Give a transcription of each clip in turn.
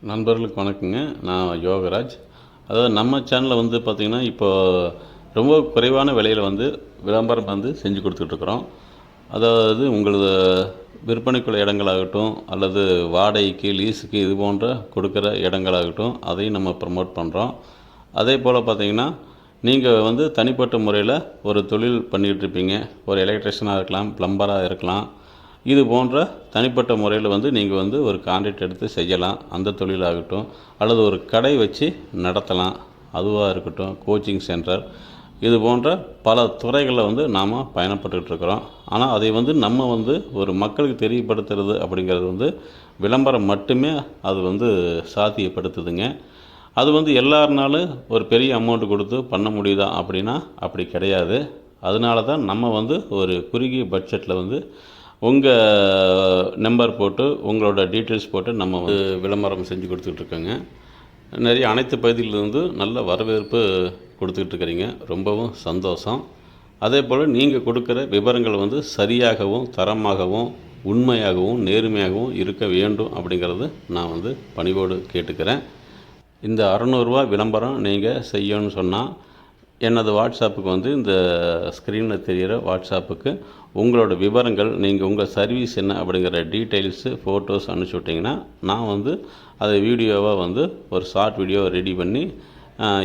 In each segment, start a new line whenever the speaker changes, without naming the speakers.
நண்பர்களுக்கு வணக்கங்க. நான் யோகராஜ். அதாவது நம்ம சேனலில் வந்து பார்த்திங்கன்னா, இப்போ ரொம்ப குறைவான விலையில் வந்து விளம்பரம் செஞ்சு கொடுத்துட்ருக்குறோம். அதாவது உங்களது விற்பனைக்குள்ள இடங்களாகட்டும், அல்லது வாடகைக்கு, லீஸுக்கு இது போன்ற கொடுக்குற இடங்களாகட்டும், அதையும் நம்ம ப்ரமோட் பண்ணுறோம். அதே போல் பார்த்திங்கன்னா, நீங்கள் வந்து தனிப்பட்ட முறையில் ஒரு தொழில் பண்ணிகிட்ருப்பீங்க. ஒரு எலக்ட்ரிஷியனாக இருக்கலாம், ப்ளம்பராக இருக்கலாம். இது போன்ற தனிப்பட்ட முறையில் வந்து நீங்கள் வந்து ஒரு கான்ட்ராக்ட் எடுத்து செய்யலாம். அந்த தொழிலாகட்டும், அல்லது ஒரு கடை வச்சு நடத்தலாம். அதுவாக இருக்கட்டும், கோச்சிங் சென்டர், இது போன்ற பல துறைகளில் வந்து நாம் பயணப்பட்டுருக்குறோம். ஆனால் அதை வந்து நம்ம வந்து ஒரு மக்களுக்கு தெரியப்படுத்துறது அப்படிங்கிறது வந்து விளம்பரம் மட்டுமே அது வந்து சாத்தியப்படுத்துதுங்க. அது வந்து எல்லாருனாலும் ஒரு பெரிய அமௌண்ட் கொடுத்து பண்ண முடியுதா அப்படின்னா அப்படி கிடையாது. அதனால தான் நம்ம வந்து ஒரு குறுகிய பட்ஜெட்டில் வந்து உங்கள் நம்பர் போட்டு, உங்களோட டீட்டெயில்ஸ் போட்டு நம்ம வந்து விளம்பரம் செஞ்சு கொடுத்துட்ருக்கோங்க. நிறைய அனைத்து பகுதியிலிருந்து நல்ல வரவேற்பு கொடுத்துட்ருக்கிறீங்க. ரொம்பவும் சந்தோஷம். அதே போல் நீங்கள் கொடுக்குற விவரங்கள் வந்து சரியாகவும், தரமாகவும், உண்மையாகவும், நேர்மையாகவும் இருக்க வேண்டும் அப்படிங்கிறது நான் வந்து பணிவோடு கேட்டுக்கிறேன். இந்த ரூ. 600 விளம்பரம் நீங்கள் செய்யணும்னு சொன்னால், எனது வாட்ஸ்அப்புக்கு வந்து இந்த ஸ்க்ரீனில் தெரிகிற வாட்ஸ்அப்புக்கு உங்களோட விவரங்கள், நீங்கள் உங்கள் சர்வீஸ் என்ன அப்படிங்கிற டீட்டெயில்ஸு, ஃபோட்டோஸ் அனுப்பிச்சி விட்டிங்கன்னா, நான் வந்து அதை வீடியோவாக வந்து ஒரு ஷார்ட் வீடியோ ரெடி பண்ணி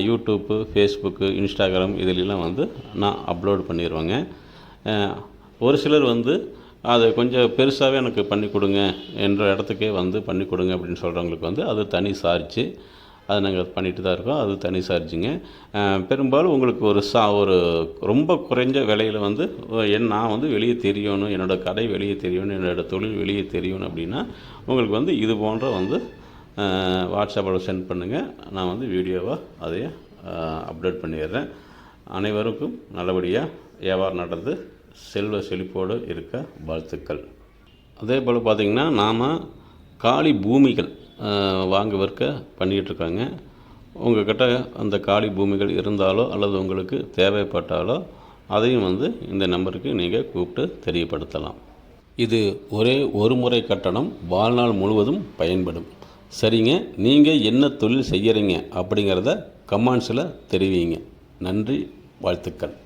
யூடியூப்பு, ஃபேஸ்புக்கு, இன்ஸ்டாகிராம் இதிலெலாம் வந்து நான் அப்லோட் பண்ணிடுவேங்க. ஒரு சிலர் வந்து அதை கொஞ்சம் பெருசாகவே எனக்கு பண்ணி கொடுங்க, என்ற இடத்துக்கே வந்து பண்ணி கொடுங்க அப்படின்னு சொல்கிறவங்களுக்கு வந்து அது தனி சார்ஜு. அது நாங்கள் பண்ணிட்டு தான் இருக்கோம். அது தனி சார்ஜுங்க. பெரும்பாலும் உங்களுக்கு ஒரு ரொம்ப குறைஞ்ச விலையில் வந்து நான் வந்து வெளியே தெரியணும், என்னோடய கடை வெளியே தெரியணும், என்னோடய தொழில் வெளியே தெரியணும் அப்படின்னா, உங்களுக்கு வந்து இது போன்ற வந்து வாட்ஸ்அப்பில் சென்ட் பண்ணுங்கள். நான் வந்து வீடியோவாக அதையே அப்டேட் பண்ணிடுறேன். அனைவருக்கும் நல்லபடியாக வியாபாரம் நடந்து செல்வ செழிப்போடு இருக்க வாழ்த்துக்கள். அதே போல் பார்த்திங்கன்னா, நாம் காலி பூமிகள் வாங்க விற்க பண்ணிகிட்ருக்காங்க. உங்கள்கிட்ட அந்த காலி பூமிகள் இருந்தாலோ அல்லது உங்களுக்கு தேவைப்பட்டாலோ அதையும் வந்து இந்த நம்பருக்கு நீங்கள் கூப்பிட்டு தெரியப்படுத்தலாம். இது ஒரே ஒரு முறை கட்டணம், வாழ்நாள் முழுவதும் பயன்படும். சரிங்க, நீங்கள் என்ன தொழில் செய்கிறீங்க அப்படிங்கிறத கமெண்ட்ஸில் தெரிவிங்க. நன்றி, வாழ்த்துக்கள்.